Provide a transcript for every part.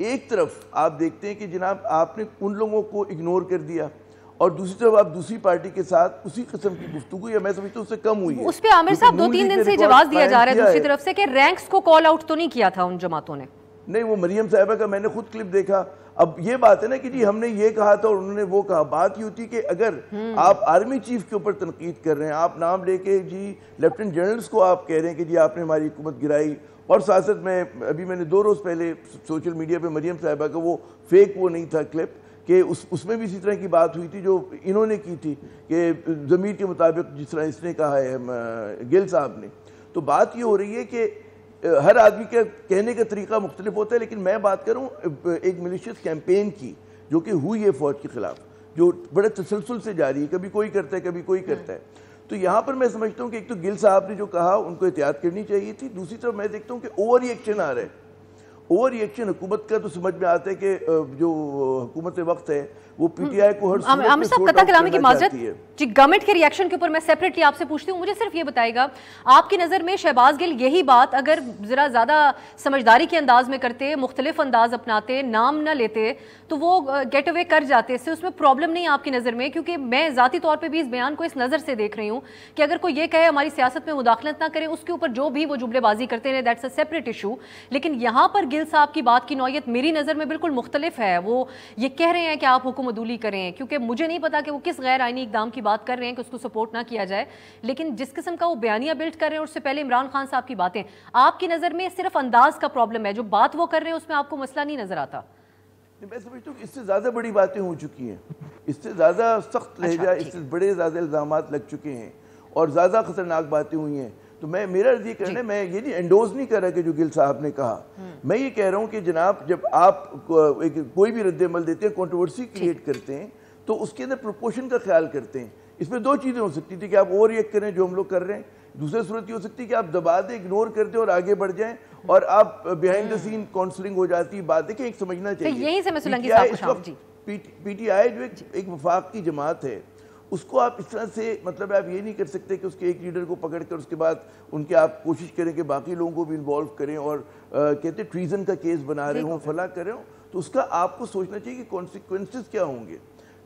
ایک طرف آپ دیکھتے ہیں کہ جناب آپ نے ان لوگوں کو اگنور کر دیا اور دوسری طرف آپ دوسری پارٹی کے ساتھ اسی قسم کی گفتگو یا میں سمجھتا ہوں اس سے کم ہوئی ہے. اس پہ عامر صاحب 2-3 دن سے جواز دیا جا رہا ہے دوسری طرف سے کہ رینکس کو کال آؤٹ تو نہیں کیا تھا ان جماعتوں نے. نہیں, وہ مریم صاحبہ کا میں نے خود کلپ دیکھا. اب یہ بات ہے نا کہ جی ہم نے یہ کہا تھا اور انہوں نے وہ کہا. بات یہ ہوتی کہ اگر آپ آرمی چیف کے اوپر تنقید کر رہے ہیں, آپ نام لے کے جی لیفٹنٹ جنرلز کو آپ کہہ رہے ہیں کہ جی آپ نے ہماری حکومت گرائی, اور ساتھ ساتھ میں نے 2 روز پہلے سوشل میڈیا پہ مریم صاحبہ کا وہ فیک وہ نہیں تھا کلپ کہ اس میں بھی اسی طرح کی بات ہوئی تھی جو انہوں نے کی تھی کہ ضمیر کے مطابق جس طرح اس نے کہا ہے گل صاحب نے. تو بات یہ ہو رہی ہے کہ ہر آدمی کے کہنے کا طریقہ مختلف ہوتا ہے, لیکن میں بات کروں ایک ملیشیس کیمپین کی جو کہ ہوئی ہے فوج کے خلاف, جو بڑے تسلسل سے جاری ہے, کبھی کوئی کرتا ہے کبھی کوئی کرتا ہے. تو یہاں پر میں سمجھتا ہوں کہ ایک تو گل صاحب نے جو کہا ان کو احتیاط کرنی چاہیے تھی, دوسری طرف میں دیکھتا ہوں کہ اوور ری ایکشن آ رہا ہے. اوور ری ایکشن حکومت کا تو سمجھ میں آتا ہے کہ جو حکومت وقت ہے وہ پی ٹی آئی کو ہر صورت میں سورٹ آؤٹ کرنا چاہتی ہے. جی گورنمنٹ کے ری ایکشن کے اوپر میں سیپریٹلی آپ سے پوچھتی ہوں, مجھے صرف یہ بتائے گا آپ کی نظر میں شہباز گل یہی بات اگر ذرا زیادہ سمجھداری کے انداز میں کرتے, مختلف انداز اپناتے, نام نہ لیتے تو وہ گیٹ اوے کر جاتے, اس سے اس میں پرابلم نہیں آپ کی نظر میں؟ کیونکہ میں ذاتی طور پہ بھی اس بیان کو اس نظر سے دیکھ رہی ہوں کہ اگر کوئی یہ کہے ہماری سیاست میں مداخلت نہ کرے, اس کے اوپر جو بھی وہ جملے بازی کرتے ہیں دیٹس اے سیپریٹ ایشو. لیکن یہاں پر گل صاحب کی بات کی نوعیت میری نظر میں بالکل مختلف ہے. وہ یہ کہہ رہے ہیں کہ آپ حکم عدولی کریں, کیونکہ مجھے نہیں پتا کہ وہ کس غیر آئینی اقدام کی بات کر رہے ہیں کہ اس کو سپورٹ نہ کیا جائے, لیکن جس قسم کا وہ بیانیہ بلڈ کر رہے ہیں, اس سے پہلے عمران خان صاحب کی باتیں, آپ کی نظر میں صرف انداز کا پرابلم ہے, جو بات وہ کر رہے ہیں اس میں آپ کو مسئلہ نہیں نظر آتا؟ میں سمجھتا ہوں کہ اس سے زیادہ بڑی باتیں ہو چکی ہیں, اس سے زیادہ سخت لہجہ, اس سے بڑے زیادہ الزامات لگ چکے ہیں اور زیادہ خطرناک باتیں ہوئی ہیں. تو میرا یہ کہنا ہے, میں یہ نہیں انڈوز نہیں کر رہا کہ جو گل صاحب نے کہا, میں یہ کہہ رہا ہوں کہ جناب جب آپ کوئی بھی رد عمل دیتے ہیں, کنٹروورسی کریٹ کرتے ہیں, تو اس کے اندر پروپورشن کا خیال کرتے ہیں. اس میں 2 چیزیں ہو سکتی تھی کہ آپ اوور ریئیکٹ کریں جو ہم لوگ کر رہے ہیں, دوسری صورت یہ ہو سکتی ہے کہ آپ دبا دیں, اگنور کر دیں اور آگے بڑھ جائیں اور آپ بیہائنڈ دا سین کاؤنسلنگ ہو جاتی ہے. بات دیکھیں ایک سمجھنا چاہیے, یہیں سے میں سولنگی صاحب کو پی ٹی آئی جو ایک وفاق کی جماعت ہے, اس کو آپ اس طرح سے مطلب آپ یہ نہیں کر سکتے کہ اس کے ایک لیڈر کو پکڑ کر اس کے بعد ان کے آپ کوشش کریں کہ باقی لوگوں کو بھی انوالو کریں اور کہتے ہیں ٹریزن کا کیس بنا رہے ہوں, فلاں کر رہے ہوں, تو اس کا آپ کو سوچنا چاہیے کہ کانسیکوینسز کیا ہوں گے.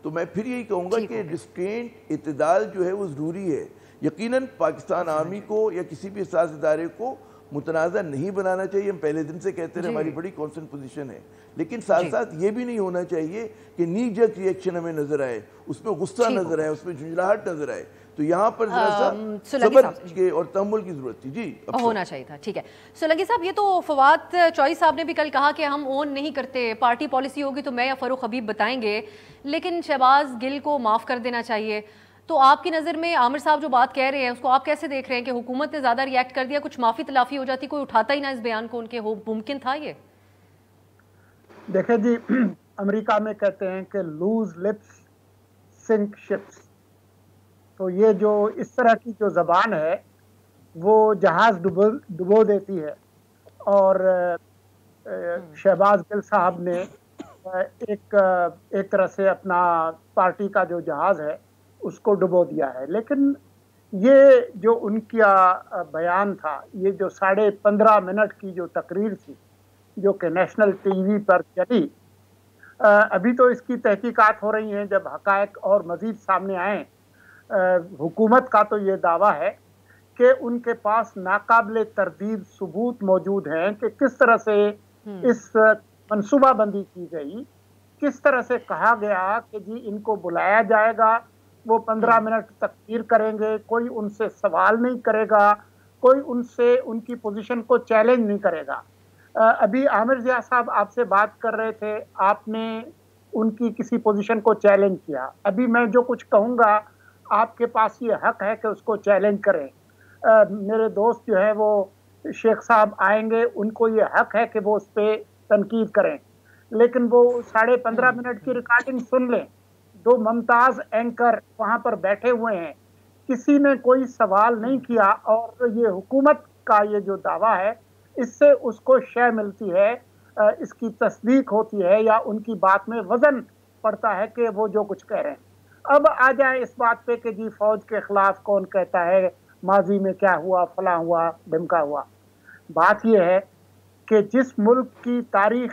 تو میں پھر یہی کہوں گا کہ ریسٹرینٹ, اعتدال جو ہے وہ ضروری ہے. یقیناً پاکستان آرمی کو یا کسی بھی احساس ادارے کو متنازع نہیں بنانا چاہیے. ہم پہلے دن سے کہتے ہیں ہماری بڑی کانسٹنٹ پوزیشن ہے, لیکن ساتھ ساتھ یہ بھی نہیں ہونا چاہیے کہ نی جرک ری ایکشن ہمیں نظر آئے, اس میں غصہ نظر آئے, اس میں جھنجھلاہٹ نظر آئے. تو یہاں پر ذرا سا صبر اور تحمل کی ضرورت تھی. جی ہونا چاہیے تھا. ٹھیک ہے سولنگی صاحب, یہ تو فواد چوئی صاحب نے بھی کل کہا کہ ہم اون نہیں کرتے, پارٹی پالیسی ہوگی تو میں یا فاروق حبیب بتائیں گے, لیکن شہباز گل کو معاف کر دینا چاہیے. تو آپ کی نظر میں عامر صاحب جو بات کہہ رہے ہیں اس کو آپ کیسے دیکھ رہے ہیں کہ حکومت نے زیادہ ریئیکٹ کر دیا, کچھ معافی تلافی ہو جاتی, کوئی اٹھاتا ہی نہ اس بیان کو, ان کے ممکن تھا یہ؟ دیکھیں جی, امریکہ میں کہتے ہیں کہ لوز لپس سنک شپس. تو یہ جو اس طرح کی جو زبان ہے وہ جہاز ڈبو دیتی ہے, اور شہباز گل صاحب نے ایک طرح سے اپنا پارٹی کا جو جہاز ہے اس کو ڈبو دیا ہے. لیکن یہ جو ان کا بیان تھا, یہ جو 15.5 منٹ کی جو تقریر تھی جو کہ نیشنل ٹی وی پر چلی, ابھی تو اس کی تحقیقات ہو رہی ہیں. جب حقائق اور مزید سامنے آئیں, حکومت کا تو یہ دعویٰ ہے کہ ان کے پاس ناقابل تردید ثبوت موجود ہیں کہ کس طرح سے اس منصوبہ بندی کی گئی, کس طرح سے کہا گیا کہ جی ان کو بلایا جائے گا, وہ 15 منٹ تقریر کریں گے, کوئی ان سے سوال نہیں کرے گا, کوئی ان سے ان کی پوزیشن کو چیلنج نہیں کرے گا. ابھی عامر ضیاء صاحب آپ سے بات کر رہے تھے, آپ نے ان کی کسی پوزیشن کو چیلنج کیا. ابھی میں جو کچھ کہوں گا آپ کے پاس یہ حق ہے کہ اس کو چیلنج کریں. میرے دوست جو ہے وہ شیخ صاحب آئیں گے, ان کو یہ حق ہے کہ وہ اس پہ تنقید کریں, لیکن وہ 15.5 منٹ کی ریکارڈنگ سن لیں. 2 ممتاز اینکر وہاں پر بیٹھے ہوئے ہیں, کسی نے کوئی سوال نہیں کیا, اور یہ حکومت کا یہ جو دعویٰ ہے اس سے اس کو شے ملتی ہے, اس کی تصدیق ہوتی ہے, یا ان کی بات میں وزن پڑتا ہے کہ وہ جو کچھ کہہ رہے ہیں. اب آ جائیں اس بات پہ کہ جی فوج کے خلاف کون کہتا ہے, ماضی میں کیا ہوا, فلاں ہوا, ڈھمکا ہوا. بات یہ ہے کہ جس ملک کی تاریخ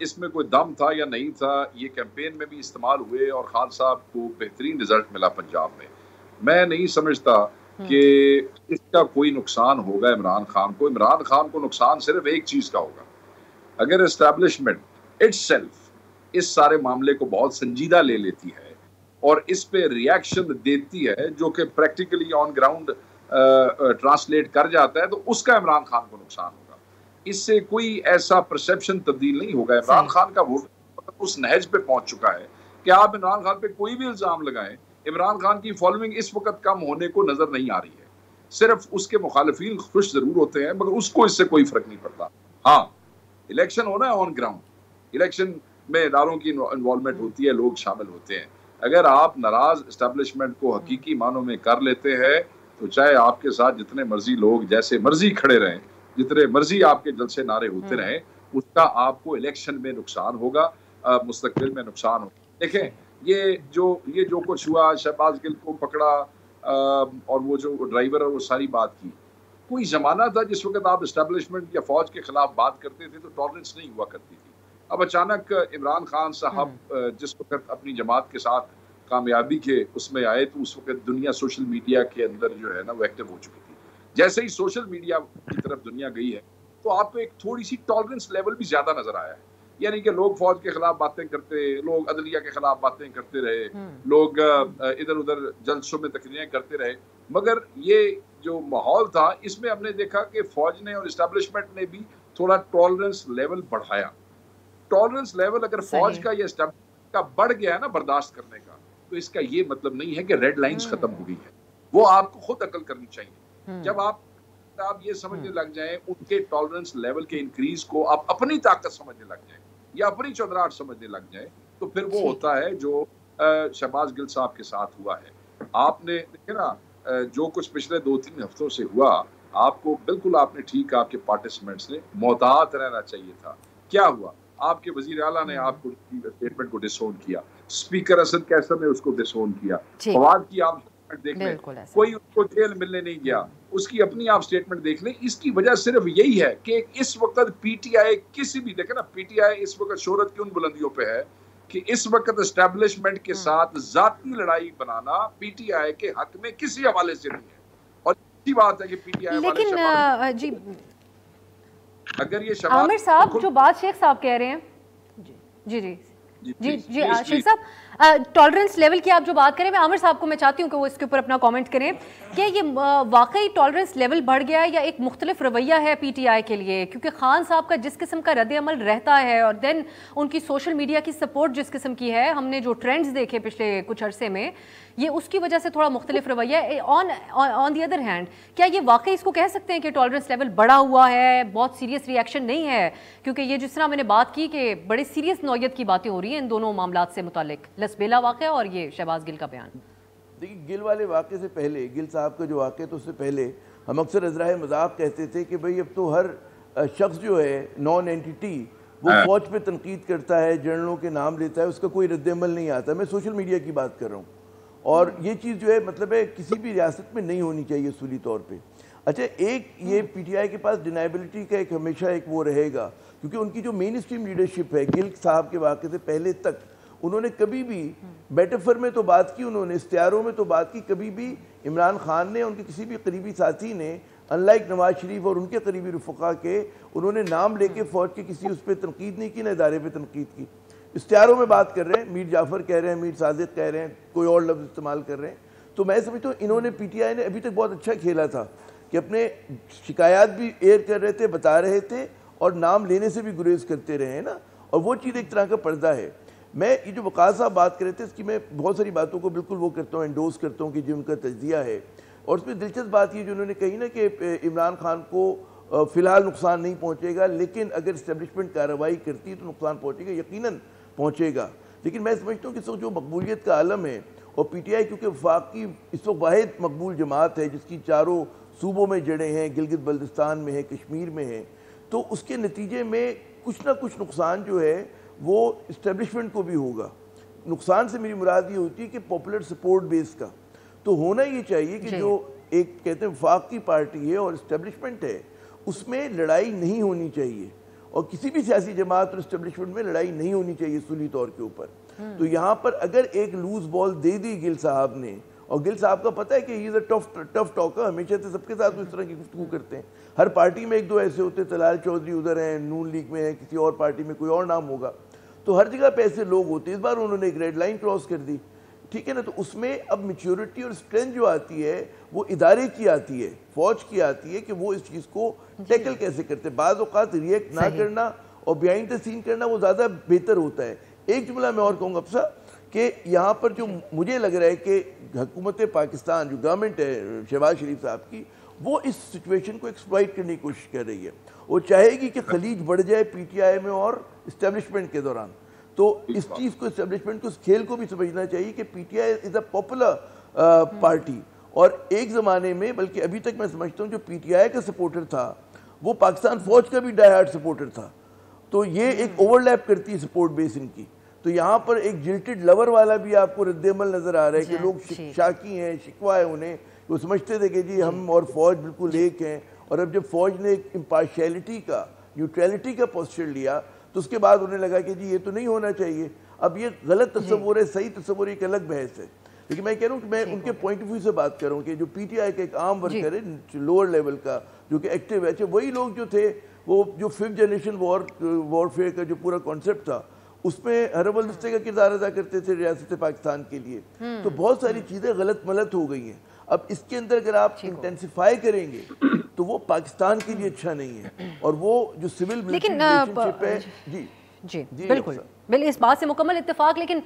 اس میں کوئی دم تھا یا نہیں تھا، یہ کیمپین میں بھی استعمال ہوئے اور خان صاحب کو بہترین رزلٹ ملا پنجاب میں. میں نہیں سمجھتا کہ اس کا کوئی نقصان ہوگا عمران خان کو. عمران خان کو نقصان صرف ایک چیز کا ہوگا، اگر اسٹیبلشمنٹ اٹ سیلف اس سارے معاملے کو بہت سنجیدہ لے لیتی ہے اور اس پہ ریاکشن دیتی ہے جو کہ پریکٹیکلی آن گراؤنڈ ٹرانسلیٹ کر جاتا ہے، تو اس کا عمران خان کو نقصان ہوگا. اس سے کوئی ایسا پرسیپشن تبدیل نہیں ہوگا. عمران خان کا ووٹ اس نہج پہ پہنچ چکا ہے کہ آپ عمران خان پہ کوئی بھی الزام لگائیں، عمران خان کی فالوئنگ اس وقت کم ہونے کو نظر نہیں آ رہی ہے. صرف اس کے مخالفین خوش ضرور ہوتے ہیں مگر اس کو اس سے کوئی فرق نہیں پڑتا. ہاں الیکشن ہونا ہے آن گراؤنڈ، الیکشن میں اداروں کی انوالومنٹ ہوتی ہے، لوگ شامل ہوتے ہیں. اگر آپ ناراض اسٹیبلشمنٹ کو حقیقی معنوں میں کر لیتے ہیں تو چاہے آپ کے ساتھ جتنے مرضی لوگ جیسے مرضی کھڑے رہیں، جتنے مرضی آپ کے جلسے نعرے ہوتے رہیں، اس کا آپ کو الیکشن میں نقصان ہوگا، مستقبل میں نقصان ہوگا. دیکھیں یہ جو کچھ ہوا، شہباز گل کو پکڑا اور وہ جو ڈرائیور ہے وہ ساری بات کی، کوئی زمانہ تھا جس وقت آپ اسٹیبلشمنٹ یا فوج کے خلاف بات کرتے تھے تو ٹالرنس نہیں ہوا کرتی تھی. اب اچانک عمران خان صاحب جس وقت اپنی جماعت کے ساتھ کامیابی کے اس میں آئے تو اس وقت دنیا سوشل میڈیا کے اندر جو ہے نا وہ ایکٹیو ہو چکی تھی. جیسے ہی سوشل میڈیا کی طرف دنیا گئی ہے تو آپ کو ایک تھوڑی سی ٹالرنس لیول بھی زیادہ نظر آیا ہے. یعنی کہ لوگ فوج کے خلاف باتیں کرتے، لوگ عدلیہ کے خلاف باتیں کرتے رہے، لوگ ادھر ادھر جلسوں میں تقریریں کرتے رہے، مگر یہ جو ماحول تھا اس میں ہم نے دیکھا کہ فوج نے اور اسٹیبلشمنٹ نے بھی تھوڑا ٹالرنس لیول بڑھایا. ٹالرنس لیول اگر فوج کا یا اسٹیبلشمنٹ کا بڑھ گیا ہے نا برداشت کرنے کا، تو اس کا یہ مطلب نہیں ہے کہ ریڈ لائنز ختم ہو گئی ہے. وہ آپ کو خود عقل کرنی چاہیے. جب آپ یہ سمجھنے لگ جائیں ان کے ٹالرنس لیول کے انکریز کو آپ اپنی طاقت سمجھنے لگ جائیں یا اپنی چودراہٹ سمجھنے لگ جائیں، تو پھر وہ ہوتا ہے جو شہباز گل صاحب کے ساتھ ہوا ہے. آپ نے دیکھے نا جو کچھ پچھلے 2-3 ہفتوں سے ہوا، آپ کو بالکل آپ نے ٹھیک آپ کے پارٹیسپینٹس نے محتاط رہنا چاہیے تھا. کیا ہوا؟ آپ کے وزیر اعلیٰ نے آپ کو اسٹیٹمنٹ کو ڈس اون کیا، اسپیکر اسد کیسر نے اس کو ڈس اون کیا، فواد کی آپ دیکھ لیں کوئی اس کو جیل ملنے نہیں گیا، اس کی اپنی آپ اسٹیٹمنٹ دیکھ لیں. اس کی وجہ صرف یہی ہے کہ اس وقت پی ٹی آئی کسی بھی دیکھیں نا، پی ٹی آئی اس وقت شہرت کی ان بلندیوں پہ ہے کہ اس وقت اسٹیبلشمنٹ کے ساتھ ذاتی لڑائی بنانا پی ٹی آئی کے حق میں کسی حوالے سے نہیں ہے. اور اچھی بات ہے کہ پی ٹی آئی والے جی اگر یہ عامر صاحب جو بات شیخ صاحب کہہ رہے ہیں، جی جی جی جی شیخ صاحب ٹالرنس لیول کی آپ جو بات کریں، میں عامر صاحب کو میں چاہتی ہوں کہ وہ اس کے اوپر اپنا کامنٹ کریں کہ یہ واقعی ٹالرنس لیول بڑھ گیا ہے یا ایک مختلف رویہ ہے پی ٹی آئی کے لیے، کیونکہ خان صاحب کا جس قسم کا رد عمل رہتا ہے اور دین ان کی سوشل میڈیا کی سپورٹ جس قسم کی ہے، ہم نے جو ٹرینڈز دیکھے پچھلے کچھ عرصے میں، یہ اس کی وجہ سے تھوڑا مختلف رویہ ہے. آن دی ادر ہینڈ کیا یہ واقعی اس کو کہہ سکتے ہیں کہ ٹالرنس لیول بڑا ہوا ہے، بہت سیریس ریئیکشن نہیں ہے؟ کیونکہ یہ جس طرح میں نے بات کی کہ بڑے سیریس نوعیت کی باتیں ہو رہی ہیں ان دونوں معاملات سے متعلق، لسبیلا واقعہ اور یہ شہباز گل کا بیان. دیکھیے گل والے واقعے سے پہلے، گل صاحب کا جو واقعہ تو اس سے پہلے ہم اکثر ازراہ مذاق کہتے تھے کہ بھئی اب تو ہر شخص جو ہے نان اینٹی وہ فوج پہ تنقید کرتا ہے، جنرلوں کے نام لیتا ہے، اس کا کوئی رد عمل نہیں آتا. میں سوشل میڈیا کی بات کر رہا ہوں، اور یہ چیز جو ہے مطلب ہے کسی بھی ریاست میں نہیں ہونی چاہیے اصولی طور پہ. اچھا ایک یہ پی ٹی آئی کے پاس ڈینائبلٹی کا ایک ہمیشہ ایک وہ رہے گا، کیونکہ ان کی جو مین اسٹریم لیڈرشپ ہے گل صاحب کے واقعے سے پہلے تک انہوں نے کبھی بھی میٹافر میں تو بات کی، انہوں نے استعاروں میں تو بات کی، کبھی بھی عمران خان نے ان کے کسی بھی قریبی ساتھی نے ان لائک نواز شریف اور ان کے قریبی رفقا کے انہوں نے نام لے کے فوج کے کسی اس پہ تنقید نہیں کی، نہ ادارے پہ تنقید کی. استعاروں میں بات کر رہے ہیں، میر جعفر کہہ رہے ہیں، میر صادق کہہ رہے ہیں، کوئی اور لفظ استعمال کر رہے ہیں. تو میں سمجھتا ہوں انہوں نے پی ٹی آئی نے ابھی تک بہت اچھا کھیلا تھا کہ اپنے شکایات بھی ایئر کر رہے تھے، بتا رہے تھے، اور نام لینے سے بھی گریز کرتے رہے ہیں نا. اور وہ چیز ایک طرح کا پردہ ہے. میں یہ جو وقاص صاحب بات کر رہے تھے اس کی میں بہت ساری باتوں کو بالکل وہ کرتا ہوں، انڈوز کرتا ہوں کہ جو ان کا تجزیہ ہے. اور اس میں دلچسپ بات یہ جو انہوں نے کہی نا کہ عمران خان کو فی الحال نقصان نہیں پہنچے گا، لیکن اگر اسٹیبلشمنٹ کارروائی کرتی تو نقصان پہنچے گا، یقیناً پہنچے گا. لیکن میں سمجھتا ہوں کہ اس وقت جو مقبولیت کا عالم ہے، اور پی ٹی آئی کیونکہ وفاق کی اس وقت واحد مقبول جماعت ہے جس کی چاروں صوبوں میں جڑیں ہیں، گلگت بلتستان میں ہے، کشمیر میں ہے، تو اس کے نتیجے میں کچھ نہ کچھ نقصان جو ہے وہ اسٹیبلشمنٹ کو بھی ہوگا. نقصان سے میری مراد یہ ہوتی ہے کہ پاپولر سپورٹ بیس کا تو ہونا یہ چاہیے کہ جو ایک کہتے ہیں وفاق کی پارٹی ہے اور اسٹیبلشمنٹ ہے، اس میں لڑائی نہیں ہونی چاہیے. اور کسی بھی سیاسی جماعت اور اسٹیبلشمنٹ میں لڑائی نہیں ہونی چاہیے سلی طور کے اوپر. تو یہاں پر اگر ایک لوز بال دے دی گل صاحب نے, اور گل صاحب کا پتہ ہے کہ ہی از اے ٹف ٹاکر, ہمیشہ سے سب کے ساتھ اس طرح کی گفتگو کرتے ہیں. ہر پارٹی میں ایک دو ایسے ہوتے ہیں, طلال چودھری ادھر ہیں, نون لیگ میں ہے, کسی اور پارٹی میں کوئی اور نام ہوگا, تو ہر جگہ پہ ایسے لوگ ہوتے ہیں. اس بار انہوں نے ایک ریڈ لائن کراس کر دی, ٹھیک ہے نا. تو اس میں اب میچیورٹی اور اسٹرینتھ جو آتی ہے وہ ادارے کی آتی ہے, فوج کی آتی ہے, کہ وہ اس چیز کو ٹیکل کیسے کرتے ہیں. بعض اوقات ریئیکٹ نہ کرنا اور بیہائنڈ دا سین کرنا وہ زیادہ بہتر ہوتا ہے. ایک جملہ میں اور کہوں گا افسا, کہ یہاں پر جو مجھے لگ رہا ہے کہ حکومت پاکستان جو گورنمنٹ ہے شہباز شریف صاحب کی, وہ اس سچویشن کو ایکسپلائٹ کرنے کی کوشش کر رہی ہے. وہ چاہے گی کہ خلیج بڑھ جائے پی ٹی آئی میں اور اسٹیبلشمنٹ کے دوران. تو اس چیز کو, اسٹیبلشمنٹ کو, اس کھیل کو بھی سمجھنا چاہیے کہ P T I is a popular party. اور ایک زمانے میں, بلکہ ابھی تک میں سمجھتا ہوں, جو پی ٹی آئی کا سپورٹر تھا وہ پاکستان فوج کا بھی ڈائی ہارڈ سپورٹر تھا. تو یہ ایک اوور لیپ کرتی ہے سپورٹ بیس ان کی. تو یہاں پر ایک جلٹڈ لور والا بھی آپ کو رد عمل نظر آ رہا ہے, کہ لوگ شاکی ہیں, شکوہ ہے انہیں, وہ سمجھتے تھے کہ جی ہم اور فوج بالکل ایک ہیں. اور اب جب فوج نے ایک امپارشیلٹی کا, نیوٹریلٹی کا پوسچر لیا, تو اس کے بعد انہیں لگا کہ جی یہ تو نہیں ہونا چاہیے. اب یہ غلط تصور ہے, صحیح تصور ایک الگ بحث ہے. لیکن میں کہہ رہا ہوں کہ میں ان کے پوائنٹ آف ویو سے بات کر رہا ہوں, کہ جو پی ٹی آئی کا ایک عام ورکر ہے لوور لیول کا, جو کہ ایکٹیو ہے, وہی لوگ جو تھے وہ جو 5th جنریشن وارفیئر کا جو پورا کانسیپٹ تھا اس میں حرب الدستے کا کردار ادا کرتے تھے ریاست پاکستان کے لیے. تو بہت ساری چیزیں غلط ملت ہو گئی ہیں. اب اس کے اندر اگر آپ انٹینسیفائی کریں گے تو وہ پاکستان کے لیے اچھا نہیں ہے. اور وہ جو سول ملٹری ریلیشن شپ ہے, جی بالکل اس بات سے مکمل اتفاق. لیکن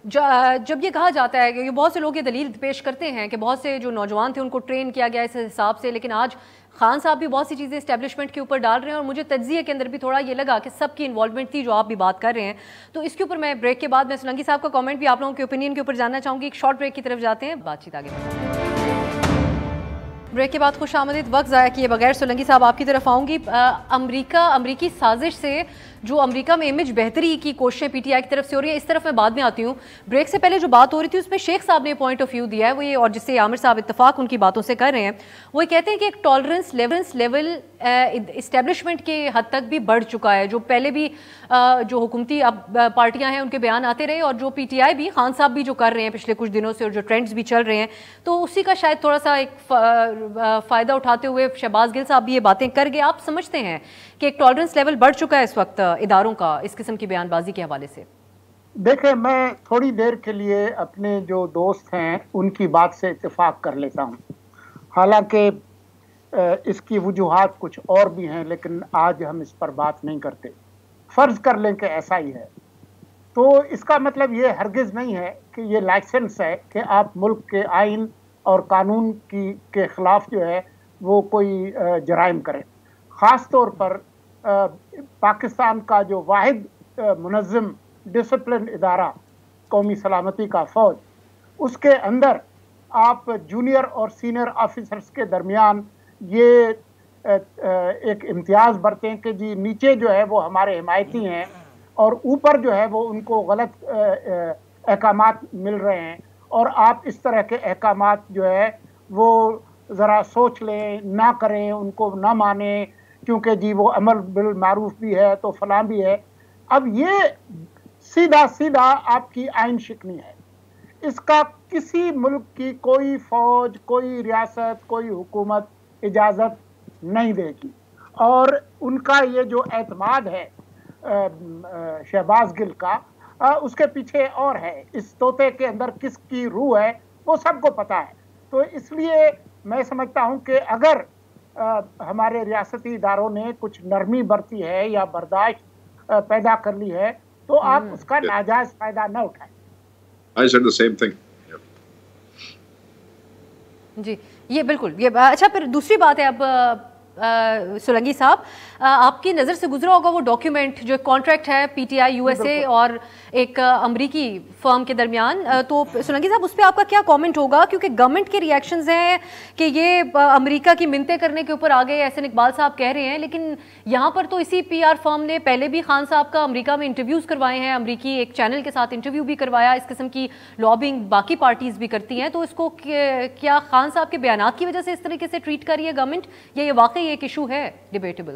جب یہ کہا جاتا ہے کہ بہت سے لوگ یہ دلیل پیش کرتے ہیں کہ بہت سے جو نوجوان تھے ان کو ٹرین کیا گیا اس حساب سے, لیکن آج خان صاحب بھی بہت سی چیزیں اسٹیبلشمنٹ کے اوپر ڈال رہے ہیں, اور مجھے تجزیے کے اندر بھی تھوڑا یہ لگا کہ سب کی انوالومنٹ تھی جو آپ بھی بات کر رہے ہیں. تو اس کے اوپر میں بریک کے بعد میں سولنگی صاحب کا کامنٹ بھی آپ لوگوں کے اوپینین کے اوپر جاننا چاہوں گی. ایک شارٹ بریک کی طرف جاتے ہیں, بات چیت آگے بڑھتے ہیں. بریک کے بعد خوش آمدید. وقت ضائع کیے بغیر سولنگی صاحب آپ کی طرف آؤں گی. امریکی سازش سے جو امریکہ میں امیج بہتری کی کوششیں پی ٹی آئی کی طرف سے ہو رہی ہیں, اس طرف میں بعد میں آتی ہوں. بریک سے پہلے جو بات ہو رہی تھی اس میں شیخ صاحب نے پوائنٹ آف ویو دیا ہے, وہ یہ, اور جس سے عامر صاحب اتفاق ان کی باتوں سے کر رہے ہیں, وہ یہ کہتے ہیں کہ ایک ٹالرنس لیول اسٹیبلشمنٹ کے حد تک بھی بڑھ چکا ہے. جو پہلے بھی جو حکومتی پارٹیاں ہیں ان کے بیان آتے رہے, اور جو پی ٹی آئی بھی, خان صاحب بھی جو کر رہے ہیں پچھلے کچھ دنوں سے, اور جو ٹرینڈز بھی چل رہے ہیں, تو اسی کا شاید تھوڑا سا ایک فائدہ اٹھاتے ہوئے شہباز گل صاحب بھی یہ باتیں کر گئے. آپ سمجھتے ہیں کہ ایک ٹالرنس لیول بڑھ چکا ہے اس وقت اداروں کا اس قسم کی بیان بازی کے حوالے سے؟ دیکھیں, میں تھوڑی دیر کے لیے اپنے جو دوست ہیں ان کی بات سے اتفاق کر لیتا ہوں. حالانکہ اس کی وجوہات کچھ اور بھی ہیں, لیکن آج ہم اس پر بات نہیں کرتے. فرض کر لیں کہ ایسا ہی ہے, تو اس کا مطلب یہ ہرگز نہیں ہے کہ یہ لائسنس ہے کہ آپ ملک کے آئین اور قانون کے خلاف جو ہے وہ کوئی جرائم کریں. خاص طور پر پاکستان کا جو واحد منظم ڈسپلن ادارہ قومی سلامتی کا فوج, اس کے اندر آپ جونیئر اور سینئر آفیسرز کے درمیان یہ ایک امتیاز برتیں کہ جی نیچے جو ہے وہ ہمارے حمایتی ہیں اور اوپر جو ہے وہ ان کو غلط احکامات مل رہے ہیں, اور آپ اس طرح کے احکامات جو ہے وہ ذرا سوچ لیں, نہ کریں, ان کو نہ مانیں, کیونکہ جی وہ امر بالمعروف بھی ہے تو فلاں بھی ہے. اب یہ سیدھا آپ کی آئین شکنی ہے. اس کا کسی ملک کی کوئی فوج, کوئی ریاست, کوئی حکومت اجازت نہیں دے گی. اور ان کا یہ جو اعتماد ہے شہباز گل کا, اس کے پیچھے اور ہے. اس طوطے کے اندر کس کی روح ہے وہ سب کو پتا ہے. تو اس لیے میں سمجھتا ہوں کہ اگر ہمارے ریاستی اداروں نے کچھ نرمی برتی ہے یا برداشت پیدا کر لی ہے, تو آپ اس کا ناجائز فائدہ نہ اٹھائیں. I said the same thing. جی یہ بالکل یہ اچھا. پھر دوسری بات ہے, اب سولنگی صاحب آپ کی نظر سے گزرا ہوگا وہ ڈاکیومنٹ جو کانٹریکٹ ہے P T I U S A اور ایک امریکی فرم کے درمیان, تو سولنگی صاحب اس پہ آپ کا کیا کامنٹ ہوگا؟ کیونکہ گورنمنٹ کے ریئیکشنز ہیں کہ یہ امریکہ کی منتیں کرنے کے اوپر آگے, احسن اقبال صاحب کہہ رہے ہیں, لیکن یہاں پر تو اسی پی آر فرم نے پہلے بھی خان صاحب کا امریکہ میں انٹرویوز کروائے ہیں, امریکی ایک چینل کے ساتھ انٹرویو بھی کروایا. اس قسم کی لابنگ باقی پارٹیز بھی کرتی ہیں, تو اس کو کیا خان صاحب کے بیانات کی وجہ سے اس طریقے سے ٹریٹ کر رہی ہے گورنمنٹ, یا یہ واقعی ایک ایشو ہے debatable?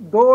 2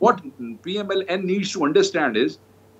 What PMLN needs to understand is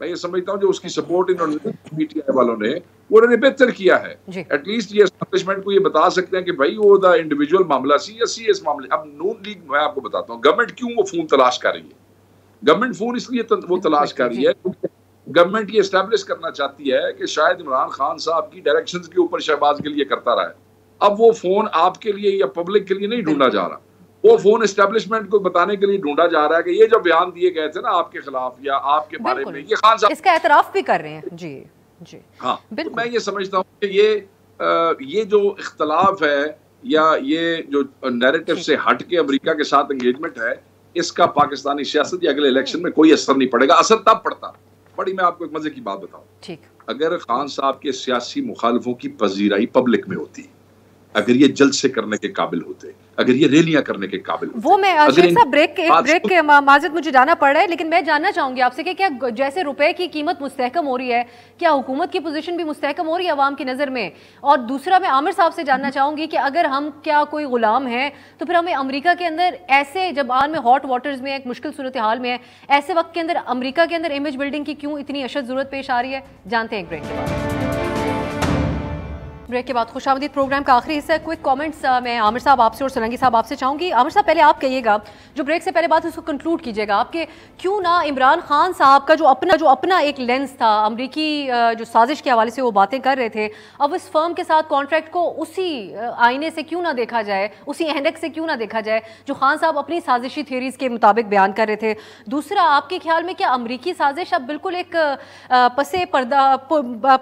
میں یہ سمجھتا ہوں جو اس کی سپورٹ انہوں نے پی ٹی آئی والوں نے وہ انہوں نے بہتر کیا ہے. ایٹ لیسٹ یہ اسٹیبلشمنٹ کو یہ بتا سکتے ہیں کہ بھائی وہ دا انڈیویجول معاملہ سی یا سی اس معاملے. اب نون لیگ میں آپ کو بتاتا ہوں گورنمنٹ کیوں وہ فون تلاش کر رہی ہے. گورنمنٹ فون اس لیے وہ تلاش کر رہی ہے کیونکہ گورنمنٹ یہ اسٹیبلش کرنا چاہتی ہے کہ شاید عمران خان صاحب کی ڈائریکشنز کے اوپر شہباز گل یہ کرتا رہا ہے. اب وہ فون آپ کے لیے یا پبلک کے لیے نہیں ڈھونڈا جا رہا, وہ فون اسٹیبلشمنٹ کو بتانے کے لیے ڈھونڈا جا رہا ہے کہ یہ جو بیان دیے گئے تھے نا آپ کے خلاف یا آپ کے بارے میں, یہ خان صاحب اس کا اعتراف بھی کر رہے ہیں. جی جی ہاں, میں یہ سمجھتا ہوں کہ یہ جو اختلاف ہے یا یہ جو نیریٹو سے ہٹ کے امریکہ کے ساتھ انگیجمنٹ ہے, اس کا پاکستانی سیاست یا اگلے الیکشن میں کوئی اثر نہیں پڑے گا. اثر تب پڑتا, بڑی میں آپ کو ایک مزے کی بات بتاؤں, اگر خان صاحب کے سیاسی مخالفوں کی پذیرائی پبلک میں ہوتی, اگر یہ جلسے کرنے کے قابل ہوتے, اگر یہ ریلیاں کرنے کے قابل ہوتے. وہ میں شیخ صاحب بریک کے معذرت مجھے جانا پڑ رہا ہے, لیکن میں جاننا چاہوں گی آپ سے کہ کیا جیسے روپے کی قیمت مستحکم ہو رہی ہے, کیا حکومت کی پوزیشن بھی مستحکم ہو رہی ہے عوام کی نظر میں؟ اور دوسرا میں عامر صاحب سے جاننا چاہوں گی کہ اگر ہم کیا کوئی غلام ہیں تو پھر ہمیں امریکہ کے اندر ایسے جب آن میں ہاٹ واٹرز میں ایک مشکل صورتحال میں ہے, ایسے وقت کے اندر امریکہ کے اندر امیج بلڈنگ کی کیوں اتنی اشد ضرورت پیش آ رہی ہے؟ جانتے ہیں ایک بریک کے بعد. بریک کے بعد خوش آمدید پروگرام کا آخری حصہ. کوئک کامنٹس میں عامر صاحب آپ سے اور سولنگی صاحب آپ سے چاہوں گی. عامر صاحب پہلے آپ کہیے گا, جو بریک سے پہلے بات اس کو کنکلوڈ کیجیے گا آپ, کہ کیوں نہ عمران خان صاحب کا جو اپنا ایک لینس تھا امریکی جو سازش کے حوالے سے وہ باتیں کر رہے تھے, اب اس فرم کے ساتھ کانٹریکٹ کو اسی آئینے سے کیوں نہ دیکھا جائے, اسی اینڈیکس سے کیوں نہ دیکھا جائے جو خان صاحب اپنی سازشی تھیوریز کے مطابق بیان کر رہے تھے. دوسرا, آپ کے خیال میں کیا امریکی سازش اب بالکل ایک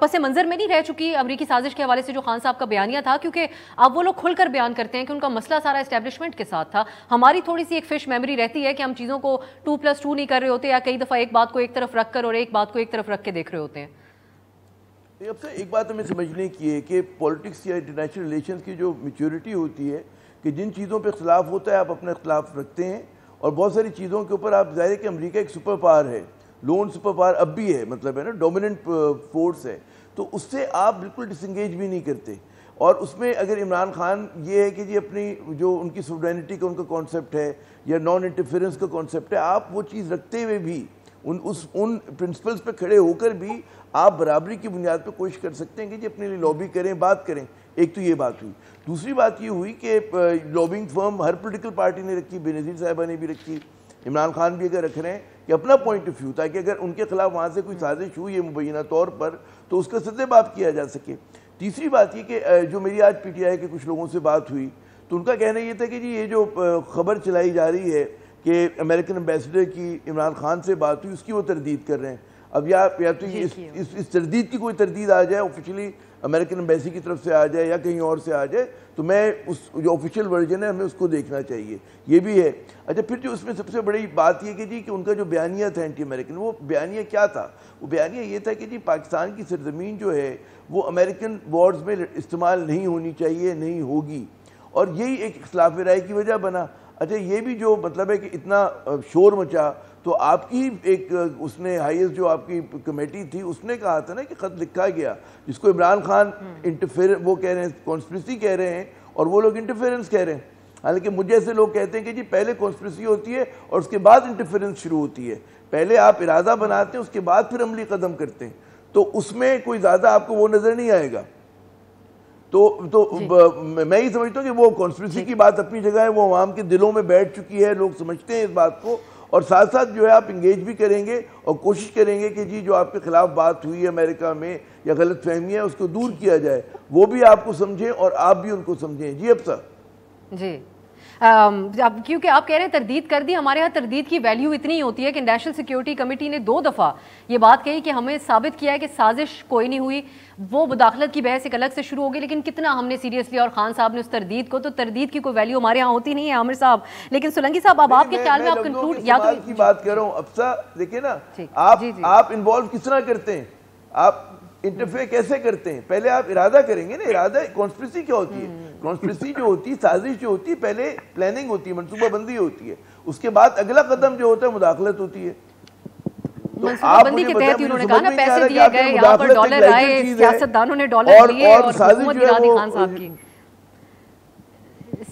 پس منظر میں نہیں رہ چکی امریکی سازش کے حوالے سے جو خان صاحب کا بیان تھا, کیونکہ اب وہ لوگ کھل کر بیان کرتے ہیں کہ ان کا مسئلہ سارا اسٹیبلشمنٹ کے ساتھ تھا. ہماری تھوڑی سی ایک فش میموری رہتی ہے کہ ہم چیزوں کو 2+2 نہیں کر رہے ہوتے, یا کئی دفعہ ایک بات کو ایک طرف رکھ کر اور ایک بات کو ایک طرف رکھ کے دیکھ رہے ہوتے ہیں. اب سے ایک بات ہمیں سمجھنے کی ہے کہ پولیٹکس یا انٹرنیشنل ریلیشنز کی جو میچورٹی ہوتی ہے کہ جن چیزوں پہ اختلاف ہوتا ہے آپ اپنا اختلاف رکھتے ہیں, اور بہت ساری چیزوں کے اوپر آپ ظاہر ہے کہ امریکہ ایک سپر پاور ہے, لون سپر پاور اب بھی ہے, مطلب ہے نا ڈومیننٹ فورس ہے, تو اس سے آپ بالکل ڈس انگیج بھی نہیں کرتے. اور اس میں اگر عمران خان یہ ہے کہ جی اپنی جو ان کی سوورینٹی کا ان کا کانسیپٹ ہے یا نان انٹرفیئرنس کا کانسیپٹ ہے, آپ وہ چیز رکھتے ہوئے بھی ان پرنسپلز پہ کھڑے ہو کر بھی آپ برابری کی بنیاد پہ کوشش کر سکتے ہیں کہ جی اپنے لیے لابی کریں, بات کریں. ایک تو یہ بات ہوئی. دوسری بات یہ ہوئی کہ لابنگ فرم ہر پولیٹیکل پارٹی نے رکھی, بینظیر صاحبہ نے بھی رکھی, عمران خان بھی اگر رکھ رہے ہیں کہ اپنا پوائنٹ آف ویو, تاکہ اگر ان کے خلاف وہاں سے کوئی سازش ہوئی ہے مبینہ طور پر تو اس کا سد باب کیا جا سکے. تیسری بات یہ کہ جو میری آج پی ٹی آئی کے کچھ لوگوں سے بات ہوئی تو ان کا کہنا یہ تھا کہ جی یہ جو خبر چلائی جا رہی ہے کہ امریکن ایمبیسڈر کی عمران خان سے بات ہوئی, اس کی وہ تردید کر رہے ہیں. اب یا تو اس تردید کی کوئی تردید آ جائے آفیشلی امریکن ایمبیسی کی طرف سے آ جائے یا کہیں اور سے آ جائے, تو میں اس جو آفیشیل ورژن ہے ہمیں اس کو دیکھنا چاہیے, یہ بھی ہے. اچھا, پھر جو اس میں سب سے بڑی بات یہ کہ جی کہ ان کا جو بیانیہ تھا اینٹی امریکن, وہ بیانیہ کیا تھا؟ وہ بیانیہ یہ تھا کہ جی پاکستان کی سرزمین جو ہے وہ امریکن وارز میں استعمال نہیں ہونی چاہیے, نہیں ہوگی, اور یہی ایک اختلاف رائے کی وجہ بنا. اچھا, یہ بھی جو مطلب ہے کہ اتنا شور مچا, تو آپ کی ایک اس نے ہائیسٹ جو آپ کی کمیٹی تھی اس نے کہا تھا نا کہ خط لکھا گیا جس کو عمران خان وہ کہہ رہے ہیں کانسپریسی کہہ رہے ہیں اور وہ لوگ انٹرفیئرنس کہہ رہے ہیں. حالانکہ مجھے ایسے لوگ کہتے ہیں کہ جی پہلے کانسپریسی ہوتی ہے اور اس کے بعد انٹرفیئرنس شروع ہوتی ہے, پہلے آپ ارادہ بناتے ہیں اس کے بعد پھر عملی قدم کرتے ہیں, تو اس میں کوئی زیادہ آپ کو وہ نظر نہیں آئے گا. تو میں یہ سمجھتا ہوں کہ وہ کانسپریسی کی بات اپنی جگہ ہے, وہ عوام کے دلوں میں بیٹھ چکی ہے, لوگ سمجھتے ہیں اس بات کو, اور ساتھ ساتھ جو ہے آپ انگیج بھی کریں گے اور کوشش کریں گے کہ جی جو آپ کے خلاف بات ہوئی ہے امریکہ میں یا غلط فہمی ہے اس کو دور کیا جائے, وہ بھی آپ کو سمجھیں اور آپ بھی ان کو سمجھیں. جی افسر. جی, کیونکہ آپ کہہ رہے ہیں تردید کر دی, ہمارے ہاں تردید کی ویلیو اتنی ہوتی ہے کہ نیشنل سیکیورٹی کمیٹی نے 2 دفعہ یہ بات کہی کہ ہمیں ثابت کیا ہے کہ سازش کوئی نہیں ہوئی. وہ مداخلت کی بحث ایک الگ سے شروع ہوگی, لیکن کتنا ہم نے سیریس لیا اور خان صاحب نے اس تردید کو, تو تردید کی کوئی ویلیو ہمارے ہاں ہوتی نہیں ہے عامر صاحب. لیکن سولنگی صاحب, اب آپ کے خیال میں آپ کنکلوڈ یا تو کی بات کر رہا ہوں افسر, دیکھیں نا آپ انوالو کس طرح کرتے ہیں, آپ انٹرفیئر کیسے کرتے ہیں, پہلے آپ ارادہ کریں گے نا. ارادہ کانسپریسی کیا ہوتی ہے؟ کانسپریسی جو ہوتی ہے, سازش جو ہوتی ہے, پہلے پلاننگ ہوتی ہے, منصوبہ بندی ہوتی ہے, اس کے بعد اگلا قدم جو ہوتا ہے مداخلت ہوتی ہے. منصوبہ بندی کے تحت انہوں نے کہا نا پیسے دیے گئے, یہاں پر ڈالر آئے, سیاستدانوں نے ڈالر لیے اور حکومت گرا دی خان صاحب کی.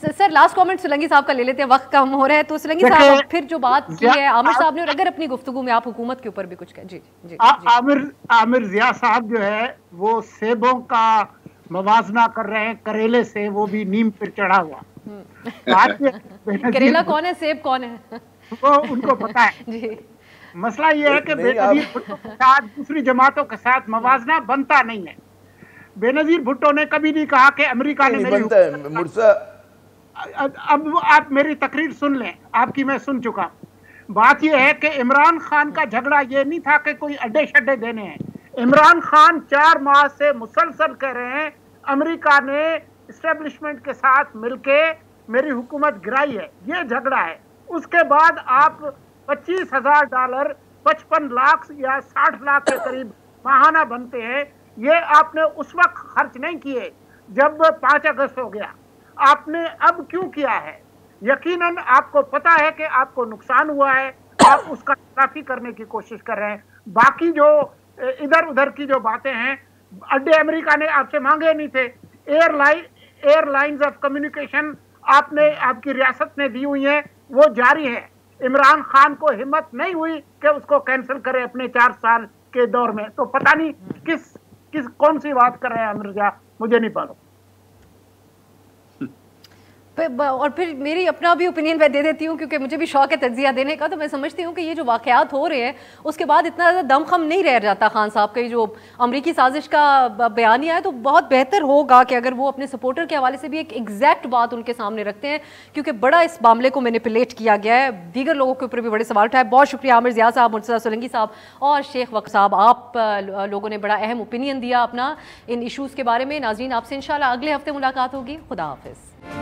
سر لاسٹ کامنٹ سولنگی صاحب کا لے لیتے ہیں, وقت کم ہو رہا ہے. تو سولنگی صاحب پھر جو بات کی ہے عامر صاحب نے, اور اگر اپنی گفتگو میں آپ حکومت کے اوپر بھی کچھ کہیں. جی جی عامر ضیاء صاحب جو ہے وہ سیبوں کا موازنہ کر رہے ہیں کریلے سے, وہ بھی نیم پر چڑھا ہوا. کریلا کون ہے, سیب کون ہے, وہ ان کو پتا ہے. جی مسئلہ یہ ہے کہ بے نظیر بھٹو کے ساتھ دوسری جماعتوں کے ساتھ موازنہ بنتا نہیں ہے. بے نظیر بھٹو نے کبھی نہیں کہا کہ امریکہ نے میری اب آپ میری تقریر سن لیں, آپ کی میں سن چکا. بات یہ ہے کہ عمران خان کا جھگڑا یہ نہیں تھا کہ کوئی اڈے شڈے دینے ہیں. عمران خان 4 ماہ سے مسلسل کہہ رہے ہیں امریکہ نے اسٹیبلشمنٹ کے ساتھ مل کے میری حکومت گرائی ہے, یہ جھگڑا ہے. اس کے بعد آپ $25,000 55 لاکھ یا 60 لاکھ کے قریب ماہانہ بنتے ہیں, یہ آپ نے اس وقت خرچ نہیں کیے جب 5 اگست ہو گیا. آپ نے اب کیوں کیا ہے؟ یقیناً آپ کو پتا ہے کہ آپ کو نقصان ہوا ہے, آپ اس کا تلافی کرنے کی کوشش کر رہے ہیں. باقی جو ادھر ادھر کی جو باتیں ہیں, اڈے امریکہ نے آپ سے مانگے نہیں تھے. ایئر لائنز آف کمیونیکیشن آپ کی ریاست نے دی ہوئی ہیں, وہ جاری ہے. عمران خان کو ہمت نہیں ہوئی کہ اس کو کینسل کرے اپنے 4 سال کے دور میں. تو پتہ نہیں کون سی بات کر رہے ہیں عامر ضیاء, مجھے نہیں معلوم. اور پھر میری اپنا بھی اوپینین میں دے دیتی ہوں, کیونکہ مجھے بھی شوق ہے تجزیہ دینے کا. تو میں سمجھتی ہوں کہ یہ جو واقعات ہو رہے ہیں اس کے بعد اتنا زیادہ دم خم نہیں رہ جاتا خان صاحب کا. یہ جو امریکی سازش کا بیانیہ ہے تو بہت بہتر ہوگا کہ اگر وہ اپنے سپورٹر کے حوالے سے بھی ایک ایگزیکٹ بات ان کے سامنے رکھتے ہیں, کیونکہ بڑا اس معاملے کو مینیپولیٹ کیا گیا ہے, دیگر لوگوں کے اوپر بھی بڑے سوال اٹھائے. بہت شکریہ عامر ضیاء صاحب, مرتضیٰ سولنگی صاحب اور شیخ وقت صاحب, آپ لوگوں نے بڑا اہم اوپینین دیا اپنا ان ایشوز کے بارے میں. ناظرین آپ سے انشاءاللہ اگلے ہفتے ملاقات ہوگی. خدا حافظ.